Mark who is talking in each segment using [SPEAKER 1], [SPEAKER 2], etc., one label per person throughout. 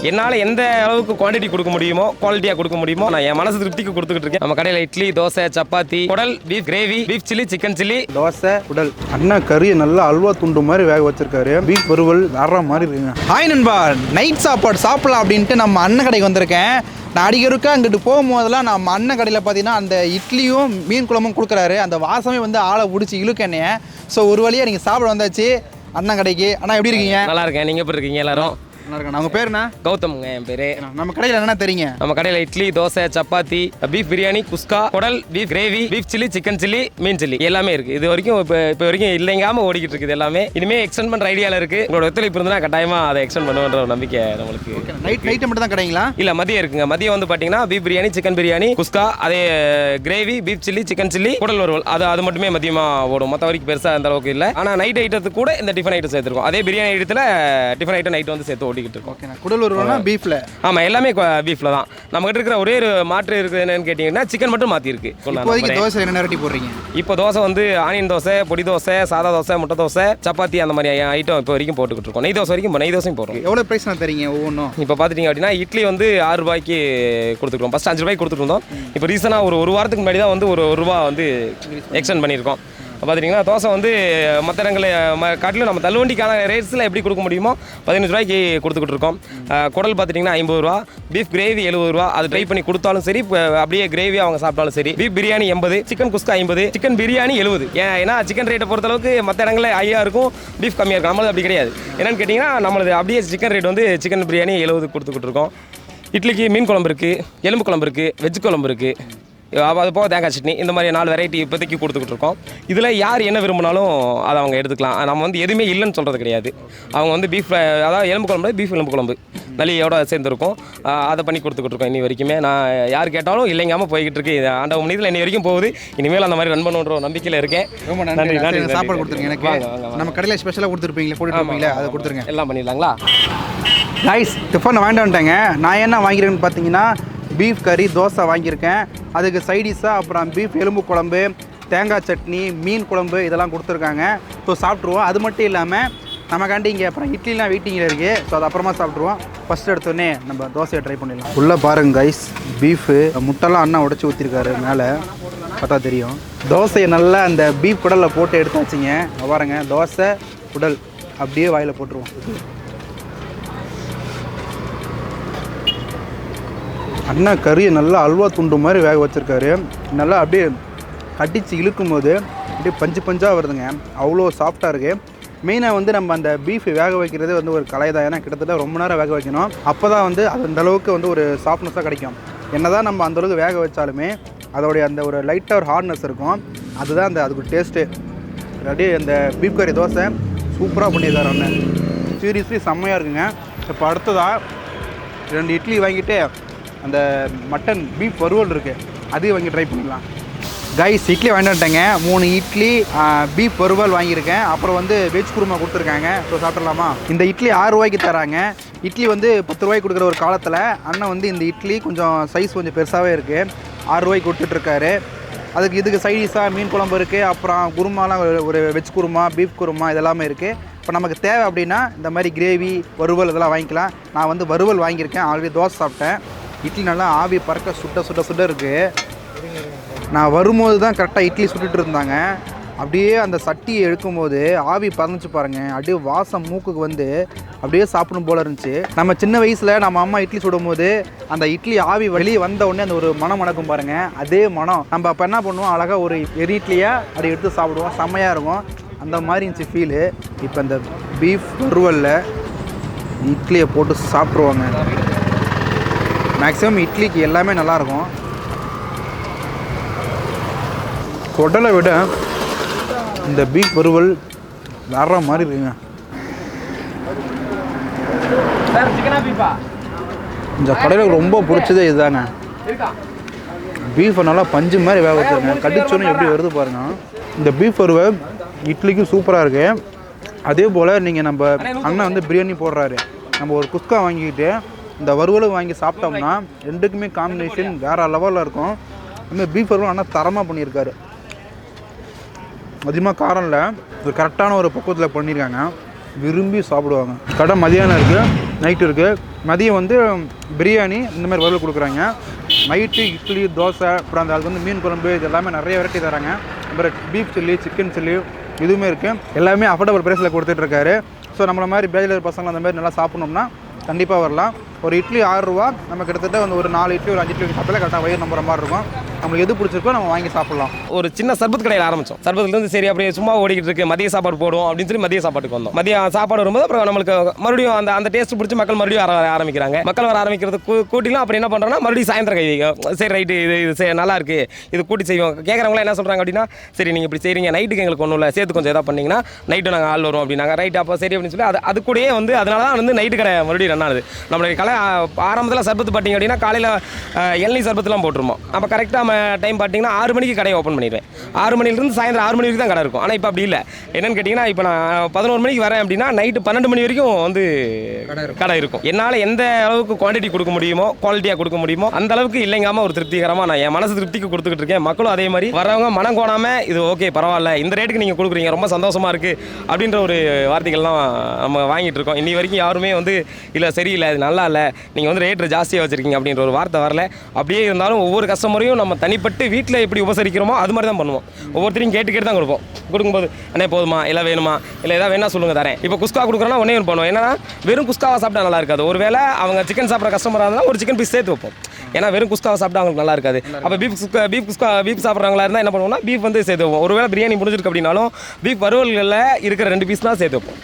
[SPEAKER 1] என்னால் எந்த அளவுக்கு குவான்டிட்டி கொடுக்க முடியுமோ, குவாலிட்டியாக கொடுக்க முடியுமோ நான் என் மனசு திருப்திக்கு கொடுத்துக்கிட்டு இருக்கேன். நம்ம கடையில் இட்லி, தோசை, சப்பாத்தி, குடல், beef gravy, beef chilli, chicken chilli,
[SPEAKER 2] dosa, குடல். அண்ணா கறியை நல்லா அல்வா துண்டு மாதிரி வேக வச்சிருக்காரு. பீஃப் வறுவல் வேற மாதிரி இருக்குங்க.
[SPEAKER 3] ஹாய் நண்பா, நைட் சாப்பாடு சாப்பிடலாம் அப்படின்ட்டு நம்ம அண்ணன் கடைக்கு வந்திருக்கேன். நான் அடிக்கடிக்க அங்கிட்டு போகும்போதெல்லாம் நம்ம அண்ணன் கடையில் பார்த்தீங்கன்னா அந்த இட்லியும் மீன் குழம்பும் கொடுக்குறாரு. அந்த வாசமே வந்து ஆளை பிடிச்சி இழுக்க என்னைய. ஸோ ஒரு வழியாக நீங்கள் சாப்பிட வந்தாச்சு அண்ணன் கடைக்கு. அண்ணா எப்படி இருக்கீங்க?
[SPEAKER 1] நல்லா இருக்கேன். நீங்கள் எப்படி இருக்கீங்க? எல்லாரும்
[SPEAKER 3] நல்லா இருக்கேன். உங்கள் பேர் என்ன?
[SPEAKER 1] கௌதம்ங்க என் பேர்.
[SPEAKER 3] நம்ம கடையில் என்னென்ன தெரியுங்க?
[SPEAKER 1] நம்ம கடையில் இட்லி, தோசை, சப்பாத்தி, பீஃப் பிரியாணி, குஸ்கா, குடல், beef gravy, beef chilli, chicken chilli, மீன் சில்லி எல்லாமே இருக்குது. இது வரைக்கும் இப்போ வரைக்கும் இல்லைங்காமல் ஓடிக்கிட்டு இருக்குது எல்லாமே. இனிமேல் எக்ஸ்டெண்ட் பண்ணுற ஐடியாவில் இருக்குது. உங்களோட ஒத்துழைப்பு இருந்தால் கட்டாயமாக அதை எக்ஸ்டெண்ட் பண்ணுவேன்ற ஒரு நம்பிக்கை நம்மளுக்கு.
[SPEAKER 3] நைட்டு மட்டும் தான் கடைங்களா?
[SPEAKER 1] இல்லை, மதியம் இருக்குங்க. மதியம் வந்து பார்த்தீங்கன்னா பீஃப் பிரியாணி, சிக்கன் பிரியாணி, குஸ்கா, அதே gravy, beef chilli, chicken chilli, குடல் வறுவல் அது மட்டுமே மதியமாக ஓடும். மற்ற வரைக்கும் பெருசாக அந்த அளவுக்கு இல்லை. ஆனால் நைட் ஐட்டத்துக்கு கூட இந்த டிஃபன் ஐட்டம் சேர்த்துருக்கோம். அதே பிரியாணி ஐட்டத்தில் டிஃபன் ஐட்டம் நைட் வந்து சேர்த்து ஓடிக்கிட்டு இருக்கோம்.
[SPEAKER 3] குடல் வறுவல்னா பீஃப்ல?
[SPEAKER 1] ஆமாம், எல்லாமே பீஃப்ல தான். நம்மகிட்ட இருக்கிற ஒரே ஒரு மாற்று இருக்குது என்னன்னு கேட்டிங்கன்னா சிக்கன் மட்டும் மாற்றிருக்கு.
[SPEAKER 3] இப்போதைக்கு தோசை என்ன வெரைட்டி போடுறீங்க?
[SPEAKER 1] இப்போ தோசை வந்து ஆனியன் தோசை, பொடி தோசை, சாதா தோசை, முட்டை தோசை, சப்பாத்தி அந்த மாதிரி ஐட்டம் இப்போ வரைக்கும் போட்டுக்கிட்டு இருக்கோம். நெய் தோசை வரைக்கும் நெய் தோசையும் போடுறோம்.
[SPEAKER 3] எவ்வளோ ப்ரைஸ் நான் தரீங்க ஒவ்வொன்றும்?
[SPEAKER 1] இப்போ பார்த்துட்டிங்க அப்படின்னா இட்லி வந்து 6 ரூபாய்க்கு கொடுத்துருக்கோம். ஃபஸ்ட் 5 ரூபாய்க்கு கொடுத்துருந்தோம். இப்போ ரீசனாக ஒரு வாரத்துக்கு முன்னாடி தான் வந்து ஒரு ரூபா வந்து எக்ஸ்டெண்ட் பண்ணியிருக்கோம். பார்த்துட்டிங்கன்னா தோசை வந்து மற்ற இடங்களில் காட்டிலும் நம்ம தள்ளுவண்டிக்கான ரேட்ஸில் எப்படி கொடுக்க முடியுமோ 15 ரூபாய்க்கு கொடுத்துக்கிட்டு இருக்கோம். குடல் பார்த்துட்டிங்கன்னா 50 ரூபா, பீஃப் கிரேவி 70 ரூபா. அது ட்ரை பண்ணி கொடுத்தாலும் சரி, அப்படியே கிரேவி அவங்க சாப்பிட்டாலும் சரி. பீஃப் பிரியாணி 80, சிக்கன் குஸ்கா 50, சிக்கன் பிரியாணி 70. ஏன்னா சிக்கன் ரேட்டை பொறுத்தளவுக்கு மற்ற இடங்களில் ஹையாக இருக்கும், பீஃப் கம்மியாக இருக்கும். நம்மளது அப்படி கிடையாது. என்னென்னு கேட்டிங்கன்னா நம்மளது அப்படியே சிக்கன் ரேட் வந்து சிக்கன் பிரியாணி 70 கொடுத்துக்கிட்டு இருக்கோம். இட்லிக்கு மீன் குழம்பு இருக்குது, எலும்பு குழம்பு இருக்குது, வெஜ் குழம்பு இருக்குது, அது போக தேங்காய் சட்னி, இந்த மாதிரி 4 வெரைட்டி இப்போதைக்கு கொடுத்துக்கிட்டு இருக்கோம். இதில் யார் என்ன விரும்பினாலும் அதை அவங்க எடுத்துக்கலாம். நம்ம வந்து எதுவுமே இல்லைன்னு சொல்கிறது கிடையாது. அவங்க வந்து பீஃப், அதாவது எலும்பு குழம்பு, பீஃப் எலும்பு குழம்பு நல்லியோட சேர்ந்துருக்கும். அதை பண்ணி கொடுத்துக்கிட்டு இருக்கோம். இன்னி வரைக்குமே நான் யார் கேட்டாலும் இல்லைங்காமல் போய்கிட்டு இருக்கு. ஆண்ட மனிதில் இன்னி வரைக்கும் போகுது. இனிமேல் அந்த மாதிரி ரன் பண்ணுன்ற நம்பிக்கையில் இருக்கேன்.
[SPEAKER 3] ரொம்ப நன்றி. சாப்பாடு கொடுத்துருங்க. எனக்கு நம்ம கடையில் ஸ்பெஷலாக கொடுத்துருப்பீங்களே, போட்டுருப்பீங்களே, அதை கொடுத்துருங்க.
[SPEAKER 1] எல்லாம் பண்ணிடலாங்களா?
[SPEAKER 3] நைஸ். டிஃபன் வாங்கிட்டு வந்துட்டேங்க. நான் என்ன வாங்கியிருக்கேன்னு பார்த்தீங்கன்னா பீஃப் கறி, தோசை வாங்கியிருக்கேன். அதுக்கு சைடிஷாக அப்புறம் பீஃப் எலும்பு குழம்பு, தேங்காய் சட்னி, மீன் குழம்பு இதெல்லாம் கொடுத்துருக்காங்க. ஸோ சாப்பிட்ருவோம். அது மட்டும் இல்லாமல் நமக்காண்டி இங்கே அப்புறம் இட்லிலாம் வெயிட்டிங்கில் இருக்குது. ஸோ அது அப்புறமா சாப்பிட்ருவோம். ஃபஸ்ட்டு எடுத்தோடனே நம்ம தோசையை ட்ரை பண்ணிடலாம். உள்ளே பாருங்க கைஸ், பீஃபு முட்டைலாம் அண்ணா உடச்சி ஊற்றிருக்காரு. மேலே பார்த்தா தெரியும். தோசையை நல்லா அந்த பீஃப் குடலில் போட்டு எடுத்தாச்சுங்க. பாருங்க, தோசை குடல் அப்படியே வாயில் போட்டுருவோம். அண்ணா கறியை நல்லா அல்வா துண்டு மாதிரி வேக வச்சுருக்காரு. நல்லா அப்படியே கடிச்சு இழுக்கும் போது அப்படியே பஞ்சு பஞ்சாக வருதுங்க. அவ்வளோ சாஃப்டாக இருக்குது. மெயினாக வந்து நம்ம அந்த பீஃப் வேக வைக்கிறது வந்து ஒரு கலை தான். ஏன்னா கிட்டத்தட்ட ரொம்ப நேரம் வேக வைக்கணும். அப்போ தான் வந்து அது அந்தளவுக்கு வந்து ஒரு சாஃப்ட்னஸாக கிடைக்கும். என்ன தான் நம்ம அந்தளவுக்கு வேக வச்சாலுமே அதோடைய அந்த ஒரு லைட்டாக ஒரு ஹார்ட்னஸ் இருக்கும். அதுதான் அந்த அதுக்கு டேஸ்ட்டு. அப்படியே அந்த பீஃப் கறி தோசை சூப்பராக பண்ணியிருக்காரு அண்ணன். சீரியஸ்லி செம்மையாக இருக்குங்க. இப்போ அடுத்ததாக 2 இட்லி வாங்கிட்டு அந்த மட்டன் பீஃப் வறுவல் இருக்குது, அதையும் வாங்கி ட்ரை பண்ணிடலாம். கைஸ், இட்லி வாங்கிட்டு வந்துட்டேங்க. 3 இட்லி, பீஃப் வறுவல் வாங்கியிருக்கேன். அப்புறம் வந்து வெஜ் குருமா கொடுத்துருக்காங்க. ஸோ சாப்பிட்றலாமா? இந்த இட்லி 6 ரூபாய்க்கு தராங்க. இட்லி வந்து 10 ரூபாய்க்கு கொடுக்குற ஒரு காலத்தில் அண்ணன் வந்து இந்த இட்லி கொஞ்சம் சைஸ் கொஞ்சம் பெருசாகவே இருக்குது, 6 ரூபாய்க்கு கொடுத்துட்ருக்காரு. இதுக்கு சைடிஷாக மீன் குழம்பு இருக்குது. அப்புறம் குருமாலாம் ஒரு வெஜ் குருமா, பீஃப் குருமா இதெல்லாமே இருக்குது. இப்போ நமக்கு தேவை அப்படின்னா இந்த மாதிரி கிரேவி, வறுவல் இதெல்லாம் வாங்கிக்கலாம். நான் வந்து வறுவல் வாங்கியிருக்கேன். ஆல்ரெடி தோசை சாப்பிட்டேன். இட்லி நல்லா ஆவி பறக்க சுட்ட இருக்குது. நான் வரும்போது தான் கரெக்டாக இட்லி சுட்டுட்டு இருந்தாங்க. அப்படியே அந்த சட்டியை எடுக்கும்போது ஆவி பறந்துச்சு பாருங்கள். அப்படியே வாசம் மூக்குக்கு வந்து அப்படியே சாப்பிடும் போல் இருந்துச்சு. நம்ம சின்ன வயசில் நம்ம அம்மா இட்லி சுடும்போது அந்த இட்லி ஆவி வெளியே வந்த உடனே அந்த ஒரு மனம் மணக்கும் பாருங்கள். அதே மனம் நம்ம அப்போ என்ன பண்ணுவோம், அழகாக ஒரு இட்லியை அப்படி எடுத்து சாப்பிடுவோம். செம்மையாக இருக்கும். அந்த மாதிரி இருந்துச்சு ஃபீலு. இப்போ இந்த பீஃப் வறுவலில் இட்லியை போட்டு சாப்பிட்ருவாங்க. மேக்ஸிமம் இட்லிக்கு எல்லாமே நல்லாயிருக்கும். குடலை விட இந்த பீஃப் வறுவல் வேற மாதிரி இருக்குங்க. இந்த கடையில் ரொம்ப பிடிச்சதே இதுதாங்க. பீஃபை நல்லா பஞ்சு மாதிரி வேக வச்சுருங்க. கடிச்சோன்னு எப்படி வருது பாருங்க. இந்த பீஃப் வறுவல் இட்லிக்கும் சூப்பராக இருக்குது. அதே போல் நீங்கள் நம்ம அண்ணன் வந்து பிரியாணி போடுறாரு. நம்ம ஒரு குஸ்கா வாங்கிக்கிட்டு இந்த வறுவலும் வாங்கி சாப்பிட்டோம்னா ரெண்டுக்குமே காம்பினேஷன் வேறு லெவலில் இருக்கும். அதுமாதிரி பீஃப் வறுவல் ஆனால் தரமாக பண்ணியிருக்காரு. அதிகமாக காரம் இல்லை, ஒரு கரெக்டான ஒரு பக்குவத்தில் பண்ணியிருக்காங்க. விரும்பி சாப்பிடுவாங்க. கடை மதியானம் இருக்குது. நைட்டு இருக்குது. மதியம் வந்து பிரியாணி இந்த மாதிரி வறுவல் கொடுக்குறாங்க. நைட்டு இட்லி, தோசை, அப்புறம் அந்த அதுக்கு வந்து மீன் குழம்பு, இது எல்லாமே நிறைய வெரைட்டி தராங்க. அப்புறம் பீஃப் சில்லி, சிக்கன் சில்லி இதுவுமே இருக்குது. எல்லாமே அஃபோர்டபுள் ப்ரைஸில் கொடுத்துட்ருக்காரு. ஸோ நம்மள மாதிரி பேச்சுலர் பசங்க அந்த மாதிரி நல்லா சாப்பிட்ணும்னா கண்டிப்பாக வரலாம். ஒரு இட்லி 6 ரூபா, நம்ம கிட்டத்தட்ட வந்து ஒரு 4 இட்லி ஒரு 5 இட்லி சாப்பிட்டாலே கரெக்டாக வயிறு நம்புற மாதிரி இருக்கும். நம்மளுக்கு எது பிடிச்சிருக்கோ நம்ம வாங்கி சாப்பிட்லாம்.
[SPEAKER 1] ஒரு சின்ன சர்பத் கடையில் ஆரம்பித்தோம். சர்பத்துலேருந்து சரி அப்படியே சும்மா ஓடிக்கிட்டு இருக்கு, மதிய சாப்பாடு போடுவோம் அப்படின்னு சொல்லி மதிய சாப்பாட்டுக்கு வந்தோம். மதியம் சாப்பாடு வரும்போது அப்புறம் நம்மளுக்கு மறுபடியும் அந்த டேஸ்ட் பிடிச்சி மக்கள் மறுபடியும் வர ஆரம்பிக்கிறாங்க. மக்கள் வர ஆரம்பிக்கிறது கூட்டிலாம் அப்புறம் என்ன பண்ணுறோன்னா மறுபடியும் சாயந்தரம் கை சரி ரைட்டு இது நல்லா இருக்கு, இது கூட்டி செய்வோம். கேட்குறவங்களாம் என்ன சொல்கிறாங்க அப்படின்னா, சரி நீங்கள் இப்படி செய்கிறீங்க, நைட்டுக்கு எங்களுக்கு ஒன்றும் இல்லை, சேர்த்து கொஞ்சம் எதாவது பண்ணிங்கன்னா நைட்டு நாங்கள் ஆள் வரும் அப்படின்னாங்க. ரைட், அப்போ சரி அப்படின்னு சொல்லி அது கூடயே வந்து அதனால தான் வந்து நைட்டு கடை மறுபடியும் ரன் ஆகுது. நம்மளுடைய கடை ஆரம்பத்தில் சர்பத்து பார்த்தீங்க அப்படின்னா காலையில் இளநீர் சர்பத்துலாம் போட்டுருமோம். அப்போ கரெக்டாக நம்ம டைம் பார்த்தீங்கன்னா 6 மணிக்கு கடையை ஓப்பன் பண்ணிடுவேன். 6 மணிலேருந்து சாயந்தரம் 6 மணி வரைக்கும் தான் கடை இருக்கும். ஆனால் இப்போ அப்படி இல்லை. என்னென்னு கேட்டிங்கன்னா, இப்போ நான் 11 மணிக்கு வரேன் அப்படின்னா நைட்டு 12 மணி வரைக்கும் வந்து கடை இருக்கும். என்னால் எந்த அளவுக்கு குவான்டிட்டி கொடுக்க முடியுமோ, குவாலிட்டியாக கொடுக்க முடியுமோ அந்த அளவுக்கு இல்லைங்காமல் ஒரு திருப்திகரமாக நான் என் மனசு திருப்திக்கு கொடுத்துக்கிட்டு இருக்கேன். மக்களும் அதே மாதிரி வரவங்க மனம் கோணாமல் இது ஓகே பரவாயில்ல, இந்த ரேட்டுக்கு நீங்கள் கொடுக்குறீங்க, ரொம்ப சந்தோஷமாக இருக்குது அப்படின்ற ஒரு வார்த்தைகள்லாம் நம்ம வாங்கிட்டு இருக்கோம். இன்னி வரைக்கும் யாருமே வந்து இல்லை சரியில்லை, இது நல்லா இல்லை, நீங்கள் வந்து ரேட்டு ஜாஸ்தியாக வச்சுருக்கீங்க அப்படின்ற ஒரு வார்த்தை வரல. அப்படியே இருந்தாலும் ஒவ்வொரு கஸ்டமரையும் நம்ம தனிப்பட்டு வீட்டில் எப்படி உபசரிக்கிறோமோ அது மாதிரி தான் பண்ணுவோம். ஒவ்வொருத்தரையும் கேட்டு தான் கொடுப்போம். கொடுக்கும்போது அண்ணே போதுமா, இல்லை வேணுமா, இல்லை எதாவது வேணா சொல்லுங்கள் தரேன். இப்போ குஸ்கா கொடுக்குறோன்னா ஒன்றே ஒன்று பண்ணுவோம். ஏன்னா வெறும் குஸ்காவை சாப்பிட்டா நல்லா இருக்காது. ஒரு வேளை அவங்க சிக்கன் சாப்பிட்ற கஸ்டமராக இருந்தால் ஒரு சிக்கன் பீஸ் சேர்த்து வைப்போம். ஏன்னா வெறும் குஸ்காவை சாப்பிட்டா அவங்களுக்கு நல்லா இருக்காது. அப்போ பீஃப் சாப்பிட்றவங்களா இருந்தால் என்ன பண்ணுவோம்னா பீஃப் வந்து சேர்த்து வைப்போம். ஒரு வேளை பிரியாணி முடிஞ்சிருக்கு அப்படின்னாலும் பீஃப் வறுவல்களில் இருக்கிற 2 பீஸ் தான் சேர்த்து வைப்போம்.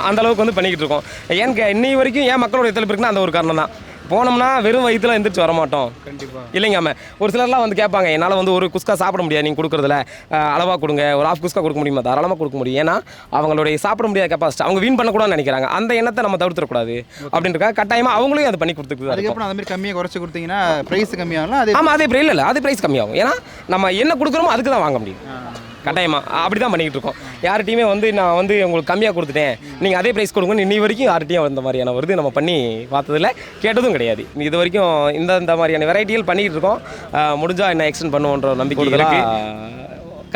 [SPEAKER 1] அந்த அளவுக்கு வந்து பண்ணிக்கிட்டு இருக்கோம். ஏன்னு இன்னி வரைக்கும் ஏன் மக்களோட எத்தனை இருக்குன்னா அந்த ஒரு காரணம் தான். போனோம்னா வெறும் வயிற்றுல எந்திரிச்சு வரமாட்டோம். கண்டிப்பாக இல்லைங்க. ஒரு சிலர்லாம் வந்து கேட்பாங்க, என்னால் வந்து ஒரு குஸ்கா சாப்பிட முடியாது, நீங்கள் கொடுக்குறதுல அளவாக கொடுங்க, ஒரு ஆஃப் குஸ்கா கொடுக்க முடியுமா, தாராளமாக கொடுக்க முடியும். ஏன்னா அவங்களுடைய சாப்பிட முடியாத கெப்பாசிட்டி அவங்க வீண் பண்ணக்கூடாதுன்னு நினைக்கிறாங்க. அந்த எண்ணத்தை நம்ம தவிர்த்துடக்கூடாது அப்படின்றக்காக கட்டாயமாக அவங்களையும் அதை பண்ணி கொடுத்துருக்கு.
[SPEAKER 3] அதுக்கப்புறம் அந்த மாதிரி கம்மியாக குறைச்சி கொடுத்தீங்கன்னா ப்ரைஸ் கம்மியாகும். அது
[SPEAKER 1] ஆமாம், அதே ப்ரைஸ் இல்லை, அது ப்ரைஸ் கம்மியாகும். ஏன்னா நம்ம என்ன கொடுக்குறோமோ அதுக்கு தான் வாங்க முடியும். கட்டாயமாக அப்படி தான் பண்ணிக்கிட்டு இருக்கோம். யார்கிட்டையுமே வந்து நான் வந்து உங்களுக்கு கம்மியாக கொடுத்துட்டேன், நீங்கள் அதே ப்ரைஸ் கொடுங்கன்னு இன்னி வரைக்கும் யார்கிட்டையும் அந்த மாதிரியான வருது நம்ம பண்ணி பார்த்ததில்ல, கேட்டதும் கிடையாது. இது வரைக்கும் இந்த மாதிரியான வெரைட்டிகள் பண்ணிக்கிட்டு இருக்கோம். முடிஞ்சால் என்ன எக்ஸ்டெண்ட் பண்ணுவோன்ற நம்பிக்கை இருக்குது.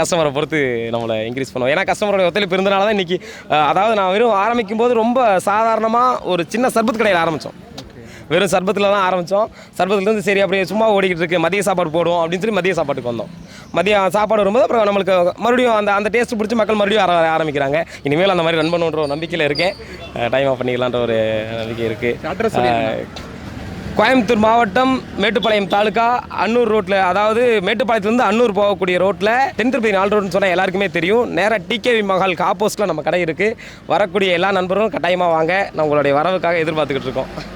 [SPEAKER 1] கஸ்டமரை பொறுத்து நம்மளை இன்க்ரீஸ் பண்ணுவோம். ஏன்னா கஸ்டமரோட ஒத்துழைப்பு இருந்தனால தான் இன்றைக்கி, அதாவது நான் வெறும் ஆரம்பிக்கும் போது ரொம்ப சாதாரணமாக ஒரு சின்ன சர்பத் கடையில் ஆரம்பித்தோம். வெறும் சர்பத்தில் தான் ஆரம்பித்தோம். சர்பத்துலேருந்து சரி அப்படியே சும்மா ஓடிக்கிட்டு இருக்கு, மதிய சாப்பாடு போடுவோம் அப்படின்னு சொல்லி மதிய சாப்பாட்டுக்கு வந்தோம். மதியம் சாப்பாடு வரும்போது அப்புறம் நம்மளுக்கு மறுபடியும் அந்த டேஸ்ட் பிடிச்சி மக்கள் மறுபடியும் வர ஆரம்பிக்கிறாங்க. இனிமேல் அந்த மாதிரி ரன் பண்ணுன்ற ஒரு நம்பிக்கையில் இருக்கேன். டைம் ஆஃப் பண்ணிக்கலான்ற ஒரு நம்பிக்கை இருக்குது. கோயம்புத்தூர் மாவட்டம் மேட்டுப்பாளையம் தாலுக்கா அன்னூர் ரோட்டில், அதாவது மேட்டுப்பாளையத்துலேருந்து அன்னூர் போகக்கூடிய ரோட்டில் 10/4 ரோடுன்னு சொன்னால் எல்லாருக்குமே தெரியும். நேராக டிகேவி மஹாலுக்கு ஆப்போசிட்டில் நம்ம கடை இருக்குது. வரக்கூடிய எல்லா நண்பர்களும் கட்டாயமாக வாங்க, நான் உங்களுடைய வரவுக்காக எதிர்பார்த்துக்கிட்டு இருக்கோம்.